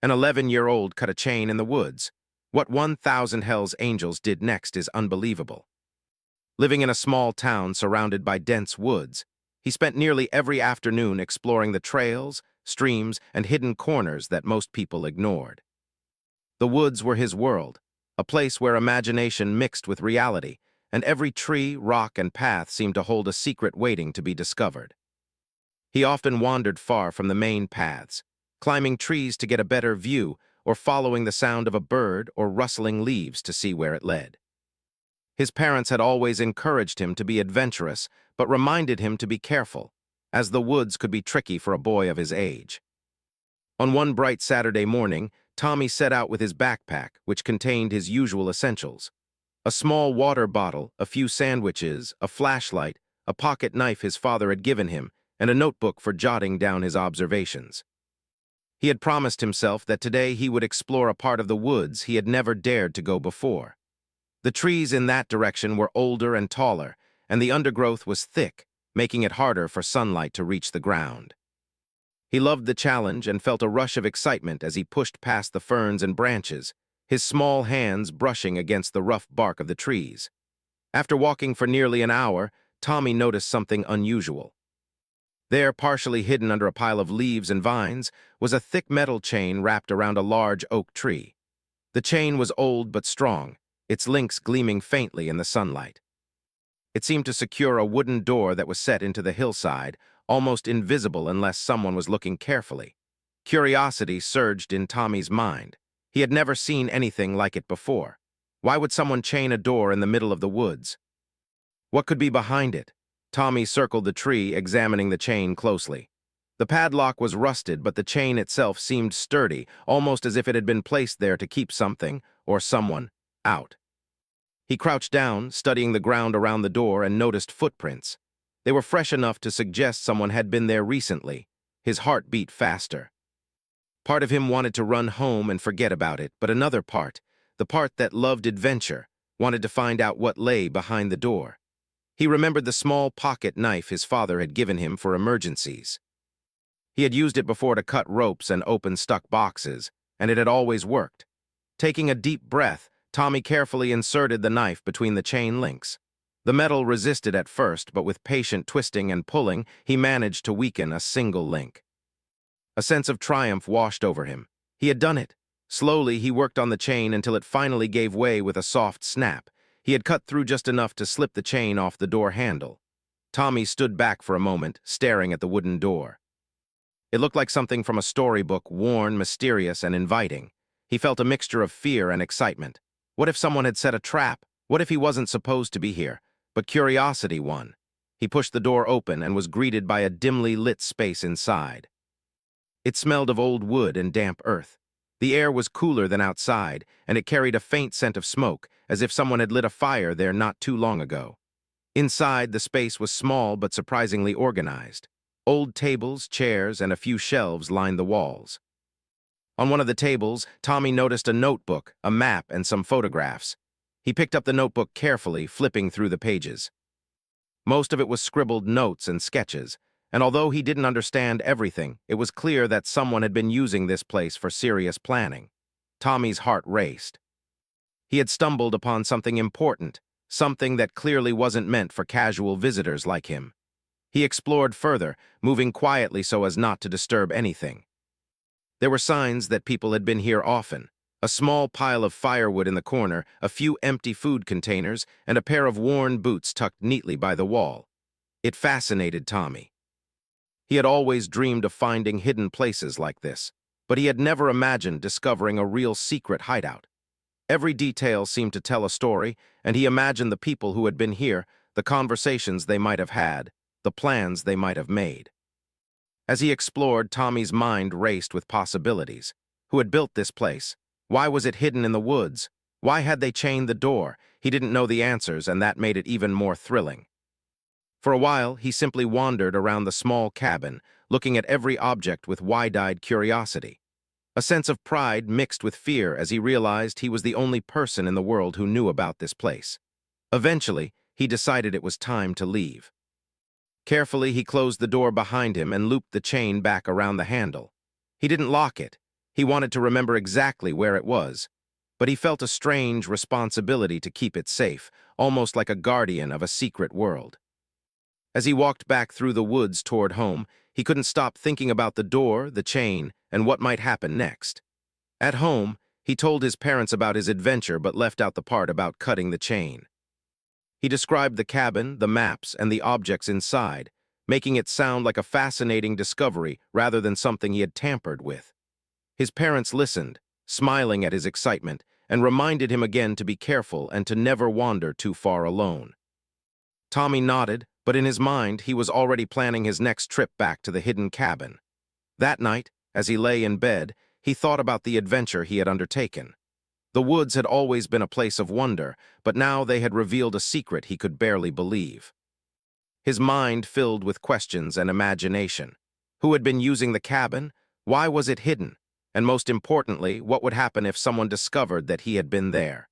An 11-year-old cut a chain in the woods. What 1,000 Hell's Angels did next is unbelievable. Living in a small town surrounded by dense woods, he spent nearly every afternoon exploring the trails, streams, and hidden corners that most people ignored. The woods were his world, a place where imagination mixed with reality, and every tree, rock, and path seemed to hold a secret waiting to be discovered. He often wandered far from the main paths, climbing trees to get a better view or following the sound of a bird or rustling leaves to see where it led. His parents had always encouraged him to be adventurous, but reminded him to be careful, as the woods could be tricky for a boy of his age. On one bright Saturday morning, Tommy set out with his backpack, which contained his usual essentials: a small water bottle, a few sandwiches, a flashlight, a pocket knife his father had given him, and a notebook for jotting down his observations. He had promised himself that today he would explore a part of the woods he had never dared to go before. The trees in that direction were older and taller, and the undergrowth was thick, making it harder for sunlight to reach the ground. He loved the challenge and felt a rush of excitement as he pushed past the ferns and branches, his small hands brushing against the rough bark of the trees. After walking for nearly an hour, Tommy noticed something unusual. There, partially hidden under a pile of leaves and vines, was a thick metal chain wrapped around a large oak tree. The chain was old but strong, its links gleaming faintly in the sunlight. It seemed to secure a wooden door that was set into the hillside, almost invisible unless someone was looking carefully. Curiosity surged in Tommy's mind. He had never seen anything like it before. Why would someone chain a door in the middle of the woods? What could be behind it? Tommy circled the tree, examining the chain closely. The padlock was rusted, but the chain itself seemed sturdy, almost as if it had been placed there to keep something, or someone, out. He crouched down, studying the ground around the door, and noticed footprints. They were fresh enough to suggest someone had been there recently. His heart beat faster. Part of him wanted to run home and forget about it, but another part, the part that loved adventure, wanted to find out what lay behind the door. He remembered the small pocket knife his father had given him for emergencies. He had used it before to cut ropes and open stuck boxes, and it had always worked. Taking a deep breath, Tommy carefully inserted the knife between the chain links. The metal resisted at first, but with patient twisting and pulling, he managed to weaken a single link. A sense of triumph washed over him. He had done it. Slowly, he worked on the chain until it finally gave way with a soft snap. He had cut through just enough to slip the chain off the door handle. Tommy stood back for a moment, staring at the wooden door. It looked like something from a storybook, worn, mysterious, and inviting. He felt a mixture of fear and excitement. What if someone had set a trap? What if he wasn't supposed to be here? But curiosity won. He pushed the door open and was greeted by a dimly lit space inside. It smelled of old wood and damp earth. The air was cooler than outside, and it carried a faint scent of smoke, as if someone had lit a fire there not too long ago. Inside, the space was small but surprisingly organized. Old tables, chairs, and a few shelves lined the walls. On one of the tables, Tommy noticed a notebook, a map, and some photographs. He picked up the notebook carefully, flipping through the pages. Most of it was scribbled notes and sketches, and although he didn't understand everything, it was clear that someone had been using this place for serious planning. Tommy's heart raced. He had stumbled upon something important, something that clearly wasn't meant for casual visitors like him. He explored further, moving quietly so as not to disturb anything. There were signs that people had been here often. A small pile of firewood in the corner, a few empty food containers, and a pair of worn boots tucked neatly by the wall. It fascinated Tommy. He had always dreamed of finding hidden places like this, but he had never imagined discovering a real secret hideout. Every detail seemed to tell a story, and he imagined the people who had been here, the conversations they might have had, the plans they might have made. As he explored, Tommy's mind raced with possibilities. Who had built this place? Why was it hidden in the woods? Why had they chained the door? He didn't know the answers, and that made it even more thrilling. For a while, he simply wandered around the small cabin, looking at every object with wide-eyed curiosity. A sense of pride mixed with fear as he realized he was the only person in the world who knew about this place. Eventually, he decided it was time to leave. Carefully, he closed the door behind him and looped the chain back around the handle. He didn't lock it. He wanted to remember exactly where it was, but he felt a strange responsibility to keep it safe, almost like a guardian of a secret world. As he walked back through the woods toward home, he couldn't stop thinking about the door, the chain, and what might happen next. At home, he told his parents about his adventure but left out the part about cutting the chain. He described the cabin, the maps, and the objects inside, making it sound like a fascinating discovery rather than something he had tampered with. His parents listened, smiling at his excitement, and reminded him again to be careful and to never wander too far alone. Tommy nodded, but in his mind he was already planning his next trip back to the hidden cabin. That night, as he lay in bed, he thought about the adventure he had undertaken. The woods had always been a place of wonder, but now they had revealed a secret he could barely believe. His mind filled with questions and imagination. Who had been using the cabin? Why was it hidden? And most importantly, what would happen if someone discovered that he had been there?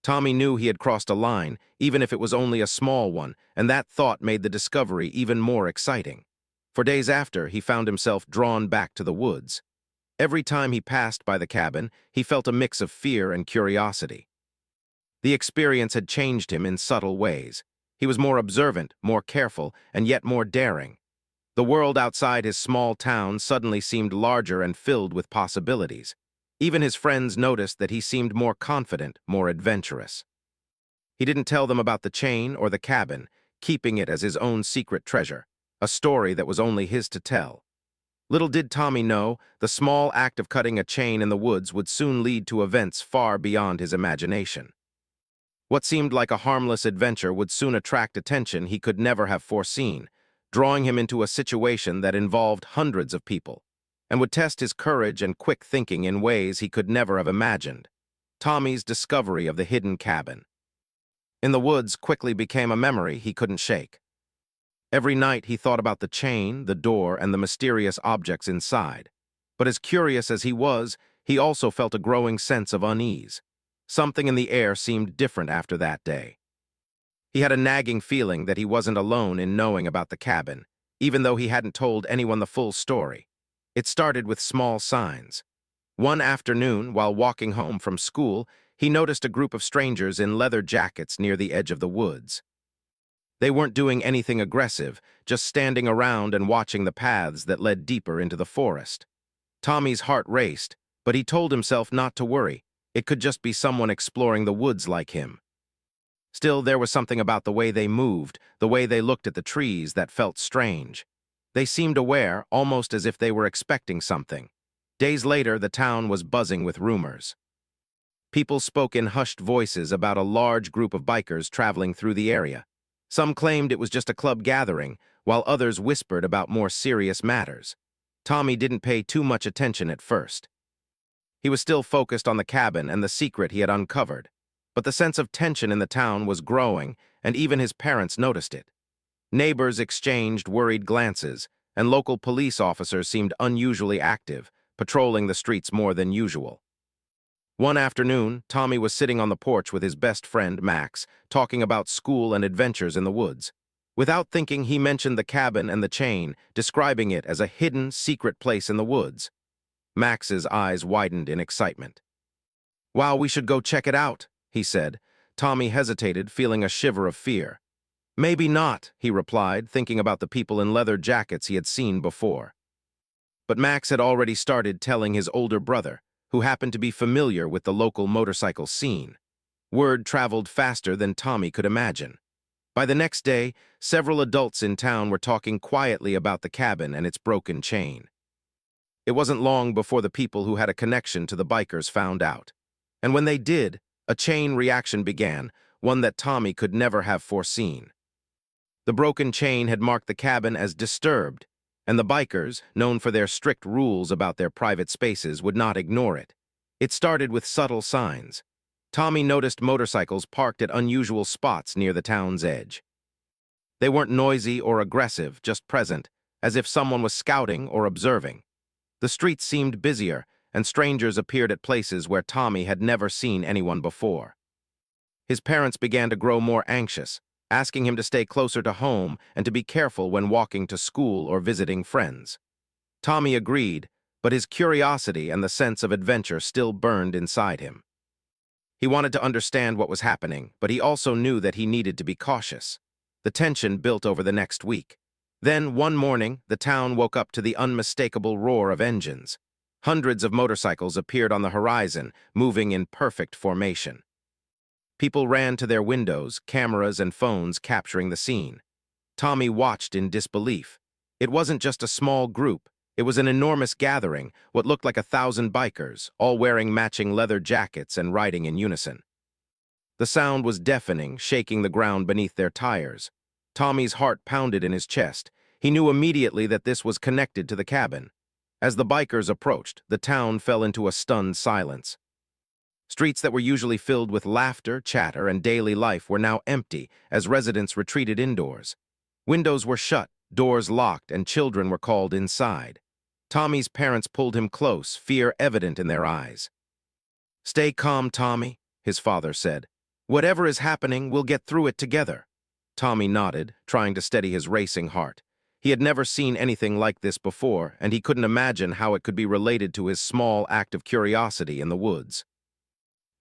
Tommy knew he had crossed a line, even if it was only a small one, and that thought made the discovery even more exciting. For days after, he found himself drawn back to the woods. Every time he passed by the cabin, he felt a mix of fear and curiosity. The experience had changed him in subtle ways. He was more observant, more careful, and yet more daring. The world outside his small town suddenly seemed larger and filled with possibilities. Even his friends noticed that he seemed more confident, more adventurous. He didn't tell them about the chain or the cabin, keeping it as his own secret treasure, a story that was only his to tell. Little did Tommy know, the small act of cutting a chain in the woods would soon lead to events far beyond his imagination. What seemed like a harmless adventure would soon attract attention he could never have foreseen, drawing him into a situation that involved hundreds of people, and would test his courage and quick thinking in ways he could never have imagined. Tommy's discovery of the hidden cabin in the woods quickly became a memory he couldn't shake. Every night he thought about the chain, the door, and the mysterious objects inside. But as curious as he was, he also felt a growing sense of unease. Something in the air seemed different after that day. He had a nagging feeling that he wasn't alone in knowing about the cabin, even though he hadn't told anyone the full story. It started with small signs. One afternoon, while walking home from school, he noticed a group of strangers in leather jackets near the edge of the woods. They weren't doing anything aggressive, just standing around and watching the paths that led deeper into the forest. Tommy's heart raced, but he told himself not to worry. It could just be someone exploring the woods like him. Still, there was something about the way they moved, the way they looked at the trees, that felt strange. They seemed aware, almost as if they were expecting something. Days later, the town was buzzing with rumors. People spoke in hushed voices about a large group of bikers traveling through the area. Some claimed it was just a club gathering, while others whispered about more serious matters. Tommy didn't pay too much attention at first. He was still focused on the cabin and the secret he had uncovered. But the sense of tension in the town was growing, and even his parents noticed it. Neighbors exchanged worried glances, and local police officers seemed unusually active, patrolling the streets more than usual. One afternoon, Tommy was sitting on the porch with his best friend, Max, talking about school and adventures in the woods. Without thinking, he mentioned the cabin and the chain, describing it as a hidden, secret place in the woods. Max's eyes widened in excitement. "Wow, we should go check it out," he said. Tommy hesitated, feeling a shiver of fear. "Maybe not," he replied, thinking about the people in leather jackets he had seen before. But Max had already started telling his older brother, who happened to be familiar with the local motorcycle scene. Word traveled faster than Tommy could imagine. By the next day, several adults in town were talking quietly about the cabin and its broken chain. It wasn't long before the people who had a connection to the bikers found out. And when they did, a chain reaction began, one that Tommy could never have foreseen. The broken chain had marked the cabin as disturbed, and the bikers, known for their strict rules about their private spaces, would not ignore it. It started with subtle signs. Tommy noticed motorcycles parked at unusual spots near the town's edge. They weren't noisy or aggressive, just present, as if someone was scouting or observing. The streets seemed busier, and strangers appeared at places where Tommy had never seen anyone before. His parents began to grow more anxious, asking him to stay closer to home and to be careful when walking to school or visiting friends. Tommy agreed, but his curiosity and the sense of adventure still burned inside him. He wanted to understand what was happening, but he also knew that he needed to be cautious. The tension built over the next week. Then, one morning, the town woke up to the unmistakable roar of engines. Hundreds of motorcycles appeared on the horizon, moving in perfect formation. People ran to their windows, cameras and phones capturing the scene. Tommy watched in disbelief. It wasn't just a small group. It was an enormous gathering, what looked like 1,000 bikers, all wearing matching leather jackets and riding in unison. The sound was deafening, shaking the ground beneath their tires. Tommy's heart pounded in his chest. He knew immediately that this was connected to the cabin. As the bikers approached, the town fell into a stunned silence. Streets that were usually filled with laughter, chatter, and daily life were now empty as residents retreated indoors. Windows were shut, doors locked, and children were called inside. Tommy's parents pulled him close, fear evident in their eyes. "Stay calm, Tommy," his father said. "Whatever is happening, we'll get through it together." Tommy nodded, trying to steady his racing heart. He had never seen anything like this before, and he couldn't imagine how it could be related to his small act of curiosity in the woods.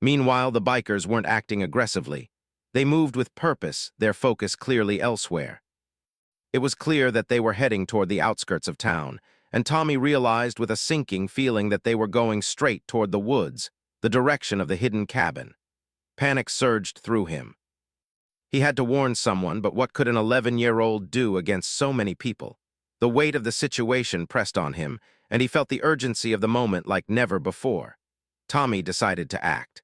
Meanwhile, the bikers weren't acting aggressively. They moved with purpose, their focus clearly elsewhere. It was clear that they were heading toward the outskirts of town, and Tommy realized with a sinking feeling that they were going straight toward the woods, the direction of the hidden cabin. Panic surged through him. He had to warn someone, but what could an 11-year-old do against so many people? The weight of the situation pressed on him, and he felt the urgency of the moment like never before. Tommy decided to act.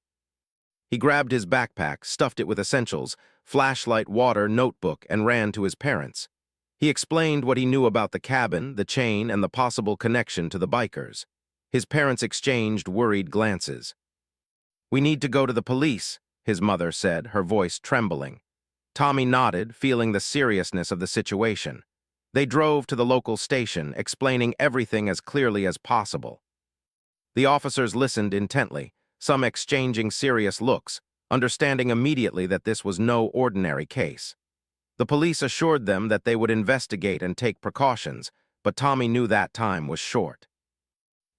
He grabbed his backpack, stuffed it with essentials, flashlight, water, notebook, and ran to his parents. He explained what he knew about the cabin, the chain, and the possible connection to the bikers. His parents exchanged worried glances. "We need to go to the police," his mother said, her voice trembling. Tommy nodded, feeling the seriousness of the situation. They drove to the local station, explaining everything as clearly as possible. The officers listened intently, some exchanging serious looks, understanding immediately that this was no ordinary case. The police assured them that they would investigate and take precautions, but Tommy knew that time was short.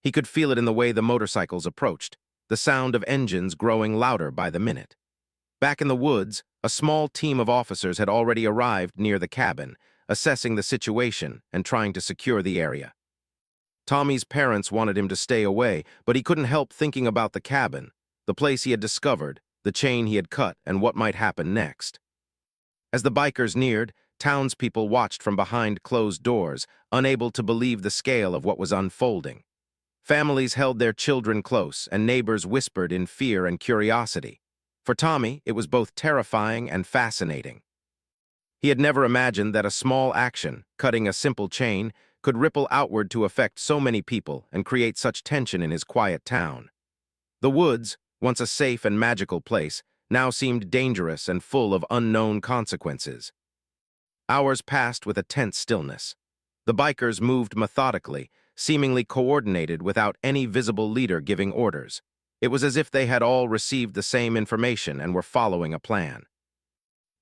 He could feel it in the way the motorcycles approached, the sound of engines growing louder by the minute. Back in the woods, a small team of officers had already arrived near the cabin, assessing the situation and trying to secure the area. Tommy's parents wanted him to stay away, but he couldn't help thinking about the cabin, the place he had discovered, the chain he had cut, and what might happen next. As the bikers neared, townspeople watched from behind closed doors, unable to believe the scale of what was unfolding. Families held their children close, and neighbors whispered in fear and curiosity. For Tommy, it was both terrifying and fascinating. He had never imagined that a small action, cutting a simple chain, could ripple outward to affect so many people and create such tension in his quiet town. The woods, once a safe and magical place, now seemed dangerous and full of unknown consequences. Hours passed with a tense stillness. The bikers moved methodically, seemingly coordinated without any visible leader giving orders. It was as if they had all received the same information and were following a plan.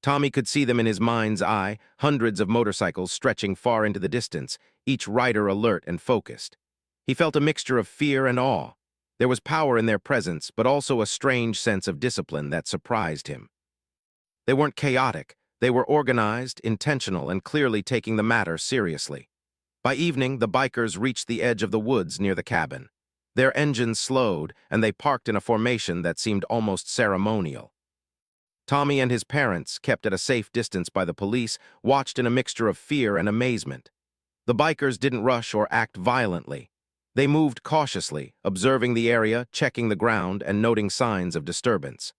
Tommy could see them in his mind's eye, hundreds of motorcycles stretching far into the distance, each rider alert and focused. He felt a mixture of fear and awe. There was power in their presence, but also a strange sense of discipline that surprised him. They weren't chaotic. They were organized, intentional, and clearly taking the matter seriously. By evening, the bikers reached the edge of the woods near the cabin. Their engines slowed, and they parked in a formation that seemed almost ceremonial. Tommy and his parents, kept at a safe distance by the police, watched in a mixture of fear and amazement. The bikers didn't rush or act violently. They moved cautiously, observing the area, checking the ground, and noting signs of disturbance.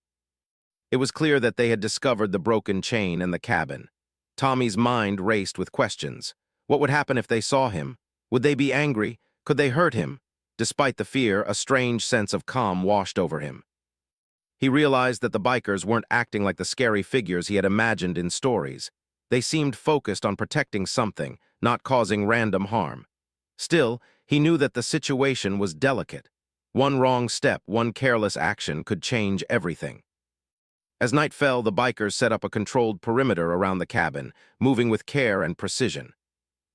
It was clear that they had discovered the broken chain and the cabin. Tommy's mind raced with questions. What would happen if they saw him? Would they be angry? Could they hurt him? Despite the fear, a strange sense of calm washed over him. He realized that the bikers weren't acting like the scary figures he had imagined in stories. They seemed focused on protecting something, not causing random harm. Still, he knew that the situation was delicate. One wrong step, one careless action could change everything. As night fell, the bikers set up a controlled perimeter around the cabin, moving with care and precision.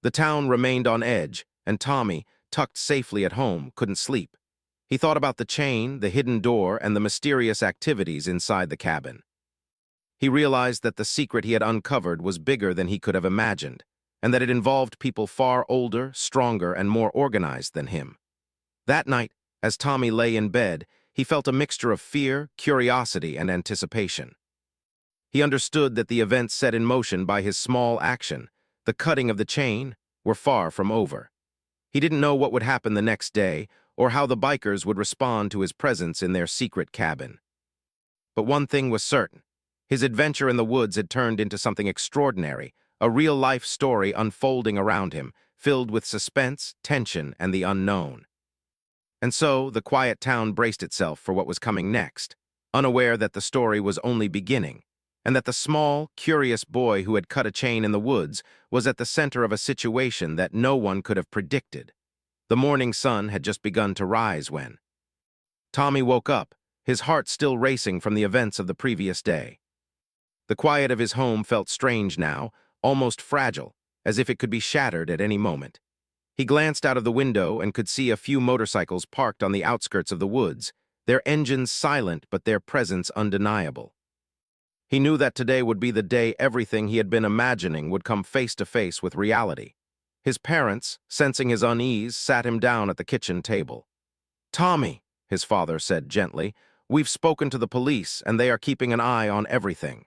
The town remained on edge, and Tommy, tucked safely at home, couldn't sleep. He thought about the chain, the hidden door, and the mysterious activities inside the cabin. He realized that the secret he had uncovered was bigger than he could have imagined, and that it involved people far older, stronger, and more organized than him. That night, as Tommy lay in bed, he felt a mixture of fear, curiosity, and anticipation. He understood that the events set in motion by his small action, the cutting of the chain, were far from over. He didn't know what would happen the next day, or how the bikers would respond to his presence in their secret cabin. But one thing was certain. His adventure in the woods had turned into something extraordinary, a real-life story unfolding around him, filled with suspense, tension, and the unknown. And so, the quiet town braced itself for what was coming next, unaware that the story was only beginning, and that the small, curious boy who had cut a chain in the woods was at the center of a situation that no one could have predicted. The morning sun had just begun to rise when Tommy woke up, his heart still racing from the events of the previous day. The quiet of his home felt strange now, almost fragile, as if it could be shattered at any moment. He glanced out of the window and could see a few motorcycles parked on the outskirts of the woods, their engines silent but their presence undeniable. He knew that today would be the day everything he had been imagining would come face to face with reality. His parents, sensing his unease, sat him down at the kitchen table. "Tommy," his father said gently, "we've spoken to the police and they are keeping an eye on everything.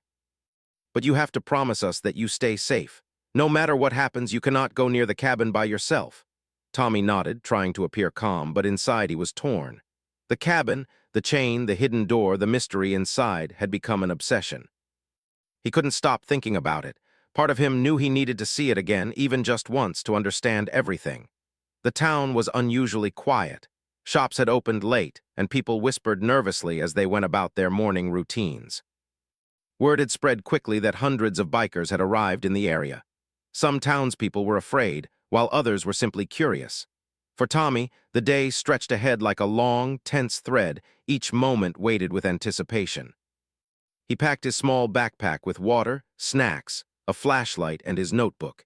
But you have to promise us that you stay safe. No matter what happens, you cannot go near the cabin by yourself." Tommy nodded, trying to appear calm, but inside he was torn. The cabin, the chain, the hidden door, the mystery inside had become an obsession. He couldn't stop thinking about it. Part of him knew he needed to see it again, even just once, to understand everything. The town was unusually quiet. Shops had opened late, and people whispered nervously as they went about their morning routines. Word had spread quickly that hundreds of bikers had arrived in the area. Some townspeople were afraid, while others were simply curious. For Tommy, the day stretched ahead like a long, tense thread, each moment weighted with anticipation. He packed his small backpack with water, snacks, a flashlight, and his notebook.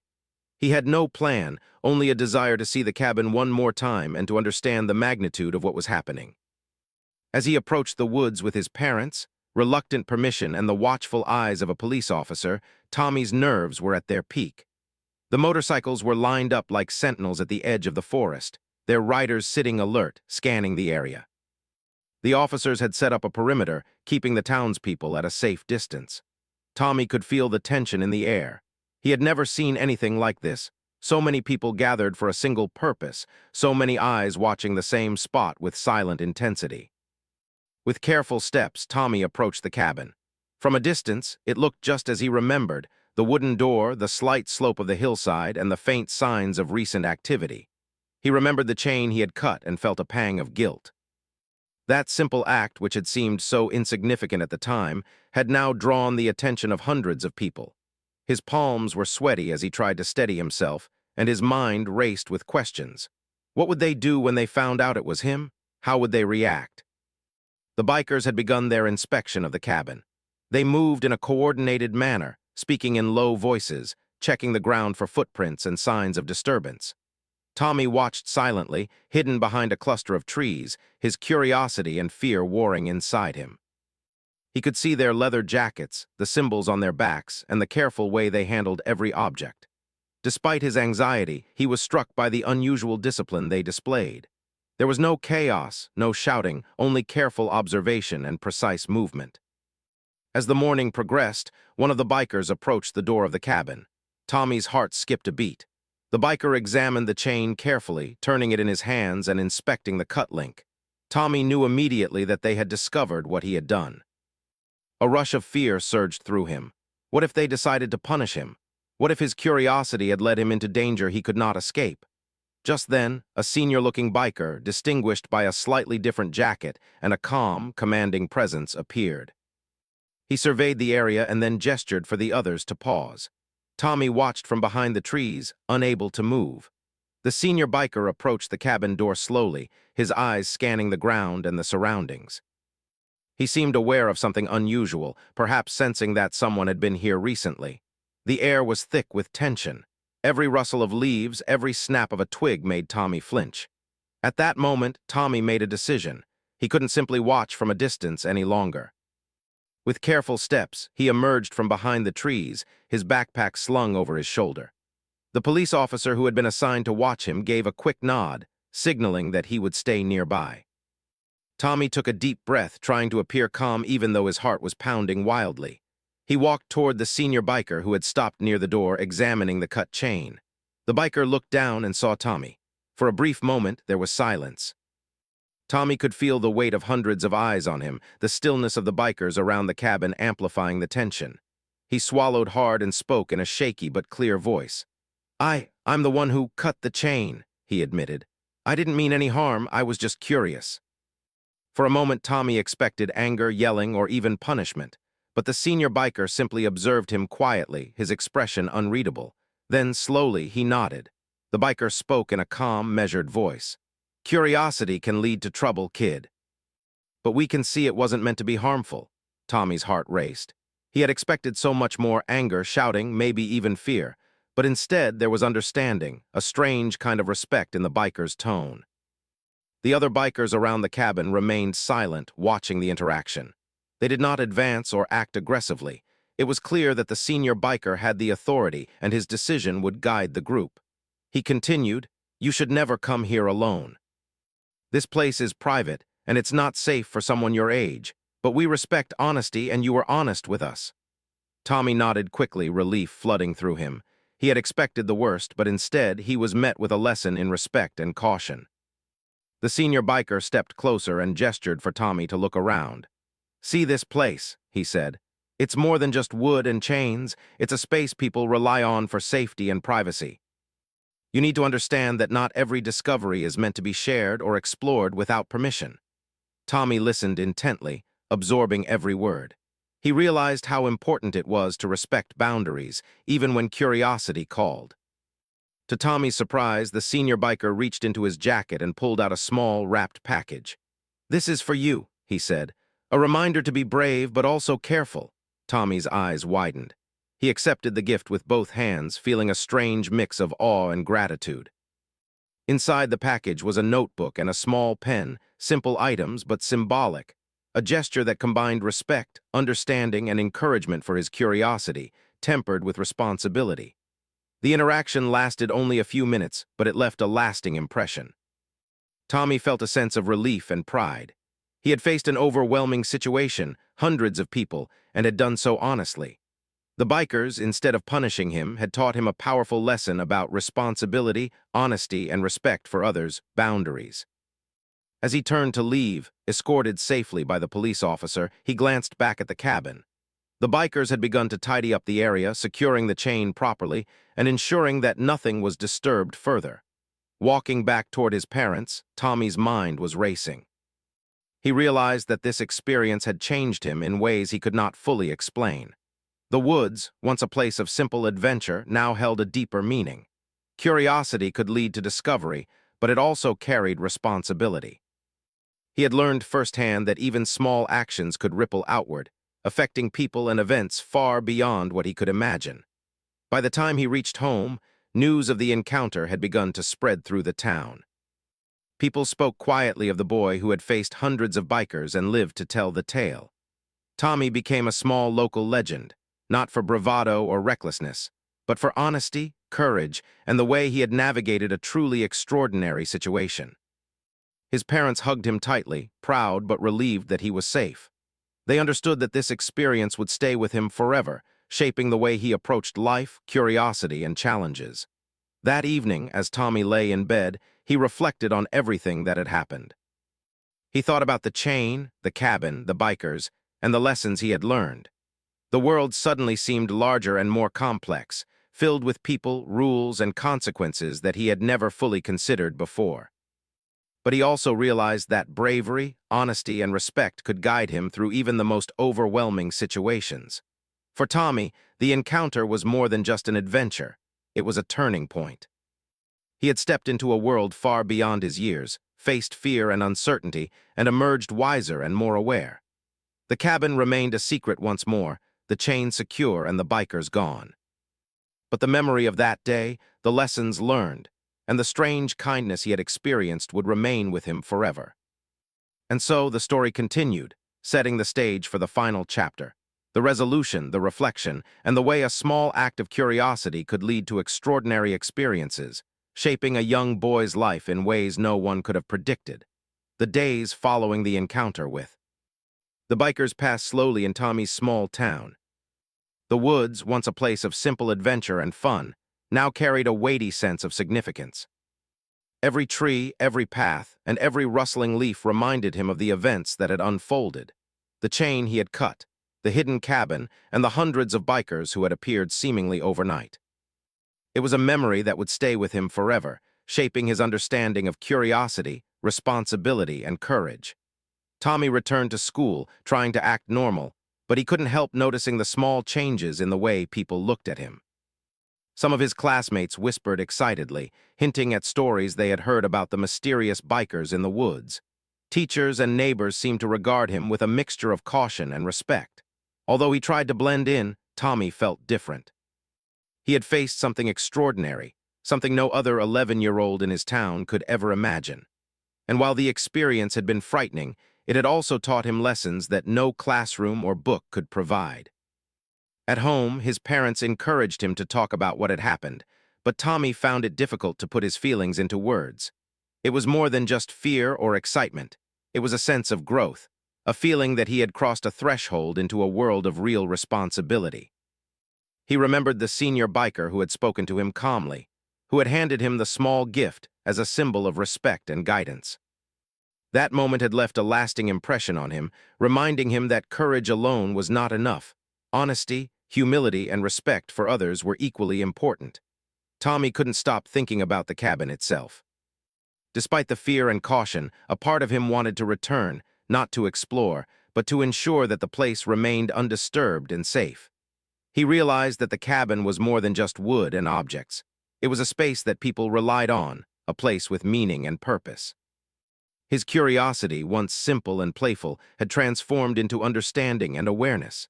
He had no plan, only a desire to see the cabin one more time and to understand the magnitude of what was happening. As he approached the woods with his parents, reluctant permission, and the watchful eyes of a police officer, Tommy's nerves were at their peak. The motorcycles were lined up like sentinels at the edge of the forest, their riders sitting alert, scanning the area. The officers had set up a perimeter, keeping the townspeople at a safe distance. Tommy could feel the tension in the air. He had never seen anything like this. So many people gathered for a single purpose, so many eyes watching the same spot with silent intensity. With careful steps, Tommy approached the cabin. From a distance, it looked just as he remembered, the wooden door, the slight slope of the hillside, and the faint signs of recent activity. He remembered the chain he had cut and felt a pang of guilt. That simple act, which had seemed so insignificant at the time, had now drawn the attention of hundreds of people. His palms were sweaty as he tried to steady himself, and his mind raced with questions. What would they do when they found out it was him? How would they react? The bikers had begun their inspection of the cabin. They moved in a coordinated manner, speaking in low voices, checking the ground for footprints and signs of disturbance. Tommy watched silently, hidden behind a cluster of trees, his curiosity and fear warring inside him. He could see their leather jackets, the symbols on their backs, and the careful way they handled every object. Despite his anxiety, he was struck by the unusual discipline they displayed. There was no chaos, no shouting, only careful observation and precise movement. As the morning progressed, one of the bikers approached the door of the cabin. Tommy's heart skipped a beat. The biker examined the chain carefully, turning it in his hands and inspecting the cut link. Tommy knew immediately that they had discovered what he had done. A rush of fear surged through him. What if they decided to punish him? What if his curiosity had led him into danger he could not escape? Just then, a senior-looking biker, distinguished by a slightly different jacket and a calm, commanding presence, appeared. He surveyed the area and then gestured for the others to pause. Tommy watched from behind the trees, unable to move. The senior biker approached the cabin door slowly, his eyes scanning the ground and the surroundings. He seemed aware of something unusual, perhaps sensing that someone had been here recently. The air was thick with tension. Every rustle of leaves, every snap of a twig made Tommy flinch. At that moment, Tommy made a decision. He couldn't simply watch from a distance any longer. With careful steps, he emerged from behind the trees, his backpack slung over his shoulder. The police officer who had been assigned to watch him gave a quick nod, signaling that he would stay nearby. Tommy took a deep breath, trying to appear calm even though his heart was pounding wildly. He walked toward the senior biker who had stopped near the door, examining the cut chain. The biker looked down and saw Tommy. For a brief moment, there was silence. Tommy could feel the weight of hundreds of eyes on him, the stillness of the bikers around the cabin amplifying the tension. He swallowed hard and spoke in a shaky but clear voice. I'm the one who cut the chain," he admitted. "I didn't mean any harm, I was just curious." For a moment, Tommy expected anger, yelling, or even punishment, but the senior biker simply observed him quietly, his expression unreadable. Then, slowly, he nodded. The biker spoke in a calm, measured voice. "Curiosity can lead to trouble, kid. But we can see it wasn't meant to be harmful." Tommy's heart raced. He had expected so much more anger, shouting, maybe even fear. But instead, there was understanding, a strange kind of respect in the biker's tone. The other bikers around the cabin remained silent, watching the interaction. They did not advance or act aggressively. It was clear that the senior biker had the authority, and his decision would guide the group. He continued, "You should never come here alone. This place is private, and it's not safe for someone your age, but we respect honesty, and you were honest with us." Tommy nodded quickly, relief flooding through him. He had expected the worst, but instead he was met with a lesson in respect and caution. The senior biker stepped closer and gestured for Tommy to look around. "See this place," he said. "It's more than just wood and chains. It's a space people rely on for safety and privacy. You need to understand that not every discovery is meant to be shared or explored without permission." Tommy listened intently, absorbing every word. He realized how important it was to respect boundaries, even when curiosity called. To Tommy's surprise, the senior biker reached into his jacket and pulled out a small, wrapped package. "This is for you," he said. "A reminder to be brave, but also careful." Tommy's eyes widened. He accepted the gift with both hands, feeling a strange mix of awe and gratitude. Inside the package was a notebook and a small pen, simple items but symbolic. A gesture that combined respect, understanding, and encouragement for his curiosity, tempered with responsibility. The interaction lasted only a few minutes, but it left a lasting impression. Tommy felt a sense of relief and pride. He had faced an overwhelming situation, hundreds of people, and had done so honestly. The bikers, instead of punishing him, had taught him a powerful lesson about responsibility, honesty, and respect for others' boundaries. As he turned to leave, escorted safely by the police officer, he glanced back at the cabin. The bikers had begun to tidy up the area, securing the chain properly and ensuring that nothing was disturbed further. Walking back toward his parents, Tommy's mind was racing. He realized that this experience had changed him in ways he could not fully explain. The woods, once a place of simple adventure, now held a deeper meaning. Curiosity could lead to discovery, but it also carried responsibility. He had learned firsthand that even small actions could ripple outward, affecting people and events far beyond what he could imagine. By the time he reached home, news of the encounter had begun to spread through the town. People spoke quietly of the boy who had faced hundreds of bikers and lived to tell the tale. Tommy became a small local legend, not for bravado or recklessness, but for honesty, courage, and the way he had navigated a truly extraordinary situation. His parents hugged him tightly, proud but relieved that he was safe. They understood that this experience would stay with him forever, shaping the way he approached life, curiosity, and challenges. That evening, as Tommy lay in bed, he reflected on everything that had happened. He thought about the chain, the cabin, the bikers, and the lessons he had learned. The world suddenly seemed larger and more complex, filled with people, rules, and consequences that he had never fully considered before. But he also realized that bravery, honesty, and respect could guide him through even the most overwhelming situations. For Tommy, the encounter was more than just an adventure. It was a turning point. He had stepped into a world far beyond his years, faced fear and uncertainty, and emerged wiser and more aware. The cabin remained a secret once more, the chain secure and the bikers gone. But the memory of that day, the lessons learned, and the strange kindness he had experienced would remain with him forever. And so the story continued, setting the stage for the final chapter. The resolution, the reflection, and the way a small act of curiosity could lead to extraordinary experiences, shaping a young boy's life in ways no one could have predicted. The days following the encounter with the bikers passed slowly in Tommy's small town. The woods, once a place of simple adventure and fun, now carried a weighty sense of significance. Every tree, every path, and every rustling leaf reminded him of the events that had unfolded, the chain he had cut, the hidden cabin, and the hundreds of bikers who had appeared seemingly overnight. It was a memory that would stay with him forever, shaping his understanding of curiosity, responsibility, and courage. Tommy returned to school, trying to act normal, but he couldn't help noticing the small changes in the way people looked at him. Some of his classmates whispered excitedly, hinting at stories they had heard about the mysterious bikers in the woods. Teachers and neighbors seemed to regard him with a mixture of caution and respect. Although he tried to blend in, Tommy felt different. He had faced something extraordinary, something no other 11-year-old in his town could ever imagine. And while the experience had been frightening, it had also taught him lessons that no classroom or book could provide. At home, his parents encouraged him to talk about what had happened, but Tommy found it difficult to put his feelings into words. It was more than just fear or excitement. It was a sense of growth, a feeling that he had crossed a threshold into a world of real responsibility. He remembered the senior biker who had spoken to him calmly, who had handed him the small gift as a symbol of respect and guidance. That moment had left a lasting impression on him, reminding him that courage alone was not enough. Honesty, humility, and respect for others were equally important. Tommy couldn't stop thinking about the cabin itself. Despite the fear and caution, a part of him wanted to return, not to explore, but to ensure that the place remained undisturbed and safe. He realized that the cabin was more than just wood and objects. It was a space that people relied on, a place with meaning and purpose. His curiosity, once simple and playful, had transformed into understanding and awareness.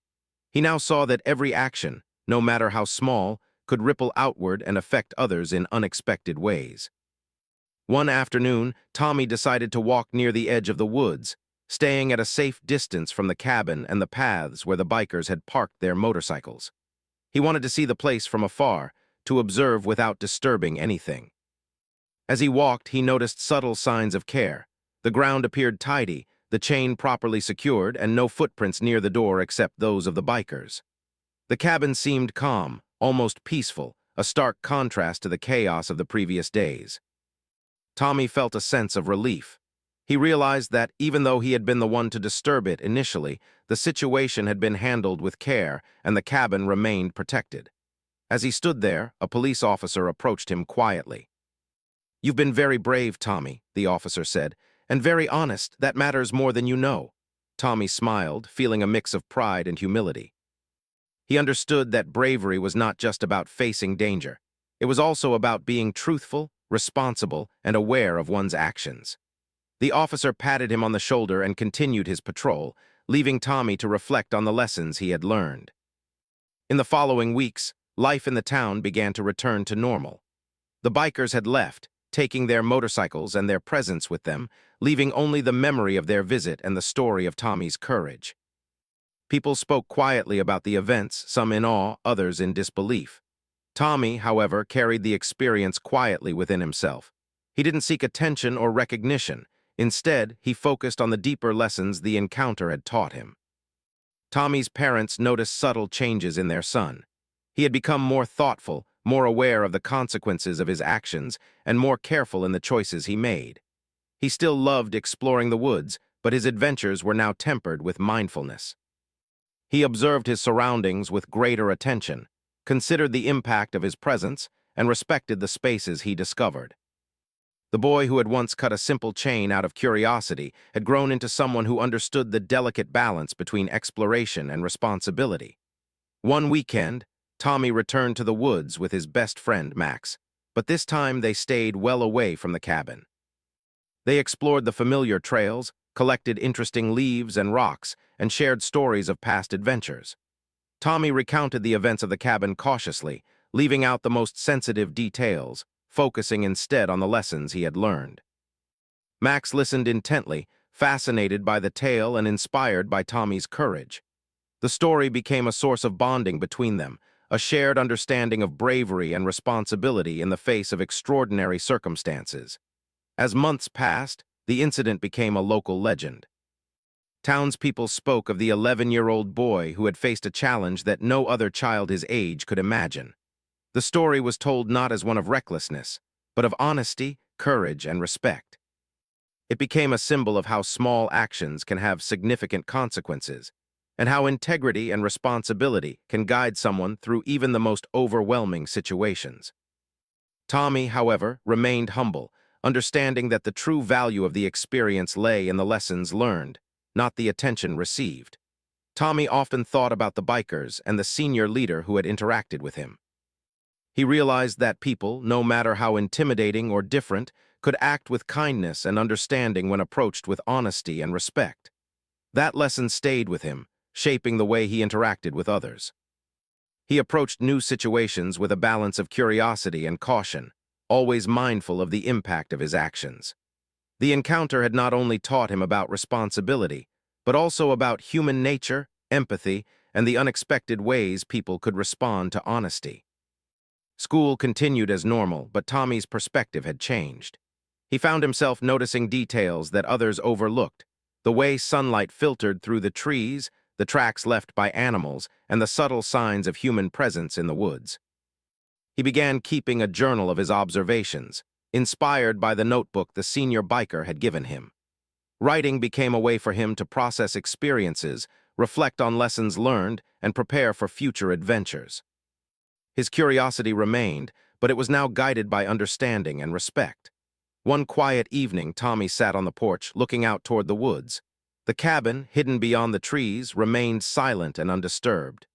He now saw that every action, no matter how small, could ripple outward and affect others in unexpected ways. One afternoon, Tommy decided to walk near the edge of the woods, staying at a safe distance from the cabin and the paths where the bikers had parked their motorcycles. He wanted to see the place from afar, to observe without disturbing anything. As he walked, he noticed subtle signs of care. The ground appeared tidy, the chain properly secured, and no footprints near the door except those of the bikers. The cabin seemed calm, almost peaceful, a stark contrast to the chaos of the previous days. Tommy felt a sense of relief. He realized that, even though he had been the one to disturb it initially, the situation had been handled with care, and the cabin remained protected. As he stood there, a police officer approached him quietly. "You've been very brave, Tommy," the officer said, "and very honest. That matters more than you know." Tommy smiled, feeling a mix of pride and humility. He understood that bravery was not just about facing danger. It was also about being truthful, responsible, and aware of one's actions. The officer patted him on the shoulder and continued his patrol, leaving Tommy to reflect on the lessons he had learned. In the following weeks, life in the town began to return to normal. The bikers had left, taking their motorcycles and their presents with them, leaving only the memory of their visit and the story of Tommy's courage. People spoke quietly about the events, some in awe, others in disbelief. Tommy, however, carried the experience quietly within himself. He didn't seek attention or recognition. Instead, he focused on the deeper lessons the encounter had taught him. Tommy's parents noticed subtle changes in their son. He had become more thoughtful, more aware of the consequences of his actions, and more careful in the choices he made. He still loved exploring the woods, but his adventures were now tempered with mindfulness. He observed his surroundings with greater attention, considered the impact of his presence, and respected the spaces he discovered. The boy who had once cut a simple chain out of curiosity had grown into someone who understood the delicate balance between exploration and responsibility. One weekend, Tommy returned to the woods with his best friend, Max, but this time they stayed well away from the cabin. They explored the familiar trails, collected interesting leaves and rocks, and shared stories of past adventures. Tommy recounted the events of the cabin cautiously, leaving out the most sensitive details, focusing instead on the lessons he had learned. Max listened intently, fascinated by the tale and inspired by Tommy's courage. The story became a source of bonding between them, a shared understanding of bravery and responsibility in the face of extraordinary circumstances. As months passed, the incident became a local legend. Townspeople spoke of the 11-year-old boy who had faced a challenge that no other child his age could imagine. The story was told not as one of recklessness, but of honesty, courage, and respect. It became a symbol of how small actions can have significant consequences, and how integrity and responsibility can guide someone through even the most overwhelming situations. Tommy, however, remained humble, understanding that the true value of the experience lay in the lessons learned, not the attention received. Tommy often thought about the bikers and the senior leader who had interacted with him. He realized that people, no matter how intimidating or different, could act with kindness and understanding when approached with honesty and respect. That lesson stayed with him, shaping the way he interacted with others. He approached new situations with a balance of curiosity and caution, always mindful of the impact of his actions. The encounter had not only taught him about responsibility, but also about human nature, empathy, and the unexpected ways people could respond to honesty. School continued as normal, but Tommy's perspective had changed. He found himself noticing details that others overlooked: the way sunlight filtered through the trees, the tracks left by animals, and the subtle signs of human presence in the woods. He began keeping a journal of his observations, inspired by the notebook the senior biker had given him. Writing became a way for him to process experiences, reflect on lessons learned, and prepare for future adventures. His curiosity remained, but it was now guided by understanding and respect. One quiet evening, Tommy sat on the porch, looking out toward the woods. The cabin, hidden beyond the trees, remained silent and undisturbed.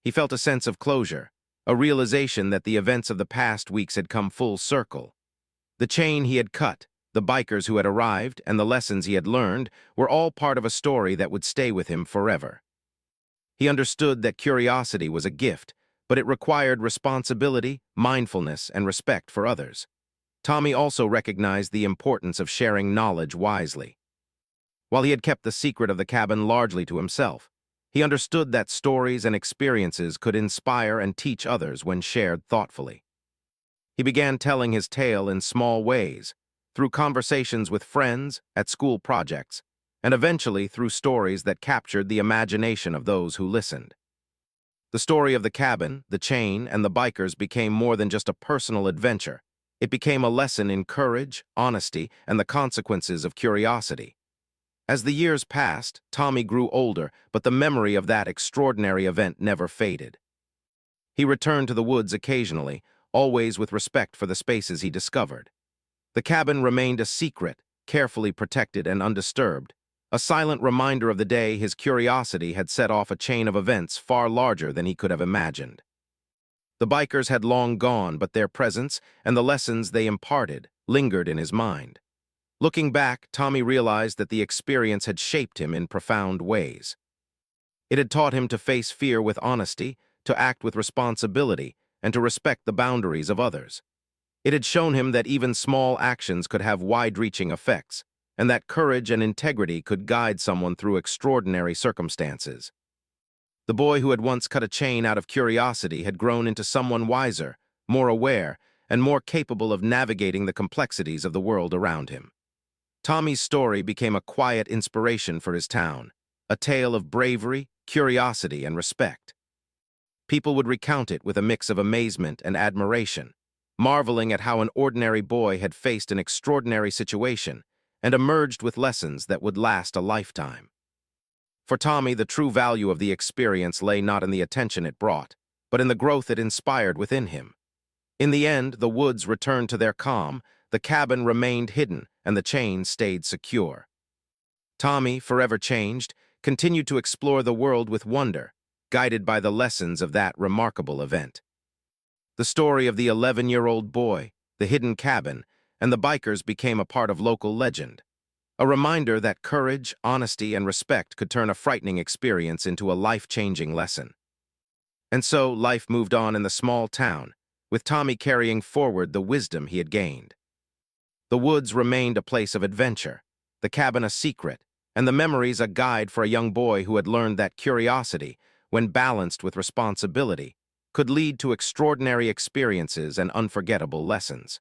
He felt a sense of closure, a realization that the events of the past weeks had come full circle. The chain he had cut, the bikers who had arrived, and the lessons he had learned were all part of a story that would stay with him forever. He understood that curiosity was a gift, but it required responsibility, mindfulness, and respect for others. Tommy also recognized the importance of sharing knowledge wisely. While he had kept the secret of the cabin largely to himself, he understood that stories and experiences could inspire and teach others when shared thoughtfully. He began telling his tale in small ways, through conversations with friends, at school projects, and eventually through stories that captured the imagination of those who listened. The story of the cabin, the chain, and the bikers became more than just a personal adventure. It became a lesson in courage, honesty, and the consequences of curiosity. As the years passed, Tommy grew older, but the memory of that extraordinary event never faded. He returned to the woods occasionally, always with respect for the spaces he discovered. The cabin remained a secret, carefully protected and undisturbed, a silent reminder of the day his curiosity had set off a chain of events far larger than he could have imagined. The bikers had long gone, but their presence and the lessons they imparted lingered in his mind. Looking back, Tommy realized that the experience had shaped him in profound ways. It had taught him to face fear with honesty, to act with responsibility, and to respect the boundaries of others. It had shown him that even small actions could have wide-reaching effects, and that courage and integrity could guide someone through extraordinary circumstances. The boy who had once cut a chain out of curiosity had grown into someone wiser, more aware, and more capable of navigating the complexities of the world around him. Tommy's story became a quiet inspiration for his town, a tale of bravery, curiosity, and respect. People would recount it with a mix of amazement and admiration, marveling at how an ordinary boy had faced an extraordinary situation and emerged with lessons that would last a lifetime. For Tommy, the true value of the experience lay not in the attention it brought, but in the growth it inspired within him. In the end, the woods returned to their calm, the cabin remained hidden, and the chain stayed secure. Tommy, forever changed, continued to explore the world with wonder, guided by the lessons of that remarkable event. The story of the 11-year-old boy, the hidden cabin, and the bikers became a part of local legend, a reminder that courage, honesty, and respect could turn a frightening experience into a life-changing lesson. And so life moved on in the small town, with Tommy carrying forward the wisdom he had gained. The woods remained a place of adventure, the cabin a secret, and the memories a guide for a young boy who had learned that curiosity, when balanced with responsibility, could lead to extraordinary experiences and unforgettable lessons.